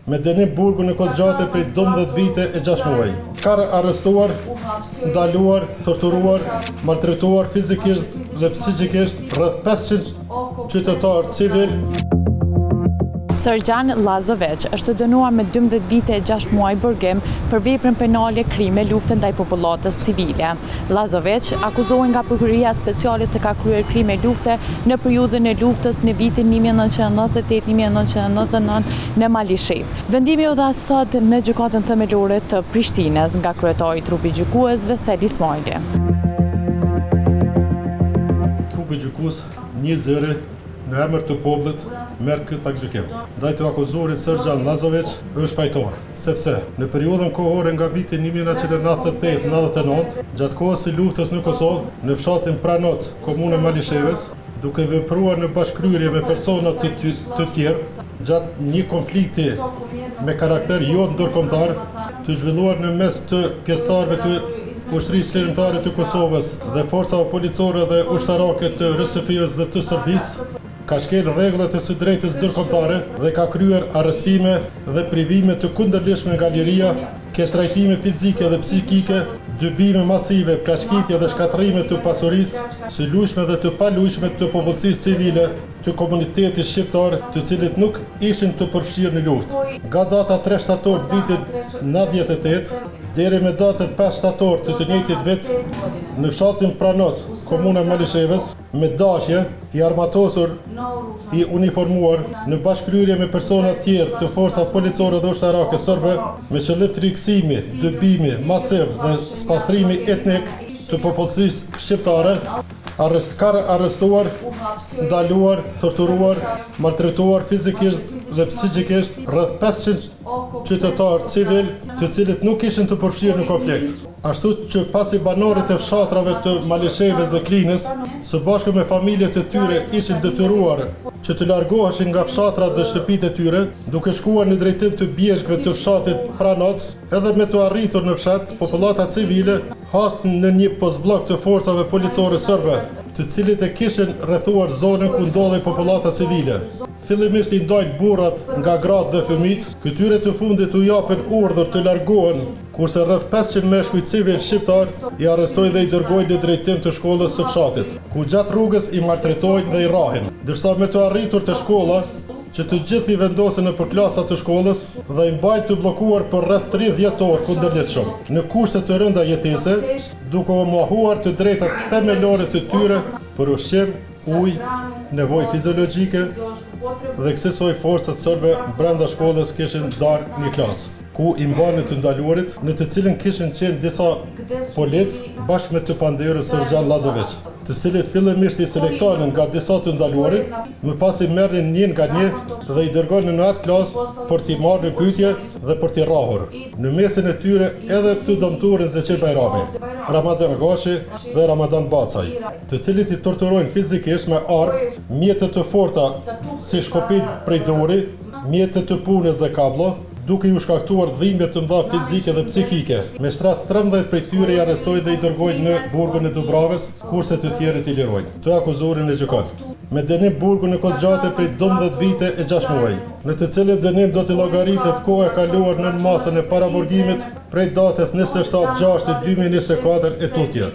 me dënim burgu në kohë zgjate prej 12 vite e 6 muaj. Ka arrestuar, ndaluar, torturuar, maltretuar fizikisht dhe psikikisht rreth 500 qytetarë civil. Srdjan Lazovic është dënuar me 12 vite e 6 muaj burgim për veprën penale krime lufte ndaj popullatës civile. Lazovic akuzohet nga Prokuria Speciale se ka kryer krime lufte në periudhën e luftës në vitin 1998-1999 në Malishi. Vendimi u dha sot në gjykatën themelore të Prishtinës nga kryetari i trupit gjykuesve Sel Ismaili. Trupi gjykues një zëri në emër të popullit merr këtë takgjykim. Ndaj të akuzuarit Srdjan Lazovic është fajtor, sepse në periudhën kohore nga viti 1998-99, gjatë kohës së luftës në Kosovë, në fshatin Pranoc, komunën Malishevës, duke vepruar në bashkëkryer me persona të tjerë, gjatë një konflikti me karakter jo ndërkombëtar, të zhvilluar në mes të pjesëtarëve të ushtrisë lirimtare të Kosovës dhe forcave policore dhe ushtarake të RSF-s dhe të Serbisë, ka shkel rregullat e së drejtës ndërkombëtare dhe ka kryer arrestime dhe privime të kundërlidhshme nga liria, keqtrajtime fizike dhe psikike, dybime masive, plashkitje dhe shkatërrime të pasurisë, së lujshme dhe të palujshme të popullsisë civile, të komunitetit shqiptar, të cilët nuk ishin të përfshirë në luftë. Nga data 3 shtator të vitit 98 deri me datën 5 shtator të njëjtit vit, në fshatin Pranoc, komuna Malishevës, me dashje i armatosur, i uniformuar, në bashkëkryer me persona tjerë të forca policore dhe ushtarake serbe, me qëllim friksimi, dëbimi masiv dhe spastrimi etnik të popullsisë shqiptare, ka arrestuar, ndaluar, torturuar, maltretuar fizikisht dhe psikikisht rreth 500 qytetarë civil, të cilët nuk ishin të përfshirë në konflikt. Ashtu që pasi banorët e fshatrave të Malishevës dhe Klinës, së bashku me familjet e tyre ishin detyruar që të largoheshin nga fshatrat dhe shtëpitë e tyre, duke shkuar në drejtim të bjeshkëve të fshatit Pranoc, edhe me të arritur në fshat, popullata civile hasnë në një postblok të forcave policore serbe, të cilët e kishin rrethuar zonën ku ndodhej popullata civile. Fillimisht i ndajnë burrat nga gratë dhe fëmijët, këtyre të fundit u japën urdhër të largohen, kurse rreth 500 meshkuj civil shqiptar i arrestojnë dhe i dërgojnë në drejtim të shkollës së fshatit, ku gjatë rrugës i maltretojnë dhe i rrahin, ndërsa me të arritur te shkolla, që të gjithë i vendosen në përklasat të shkollës dhe i mbajnë të bllokuar për rreth 30 orë kundërlidhshëm, në kushte të rënda jetese, duke u mohuar të drejtat themelore të tyre për ushqim, ujë, nevojë fiziologjike dhe kësaj forcat serbe brenda shkollës kishin darë një klasë, ku i mbanin të ndaluarit, në të cilën kishin qenë disa policë bashkë me të panderën Srdjan Lazovic, të cilët fillimisht i selektonin nga disa të ndaluarit, më pas i merrnin një nga një dhe i dërgonin në atë klasë për t'i marrë në pyetje dhe për t'i rrahur. Në mesin e tyre edhe të dëmtuarin Zeqir Bajrami, Ramadan Gashi dhe Ramadan Bacaj, të cilët i torturojnë fizikisht me armë, mjete të forta si shkopin prej druri, mjete të punës dhe kablo, duke ju shkaktuar dhimbje të mëdha fizike dhe psikike. Me shtras 13 prej tyre i arrestojnë dhe i dërgojnë në burgun e Dubravës, kurse të tjerët i lirojnë. Të akuzuarin e gjykon. Me dënim burgu në kohë zgjate prej 12 vite e 6 muaj, në të cilët dënim do të llogaritet koha e kaluar nën masën e paraburgimit prej datës 27/6/2024 e tutje.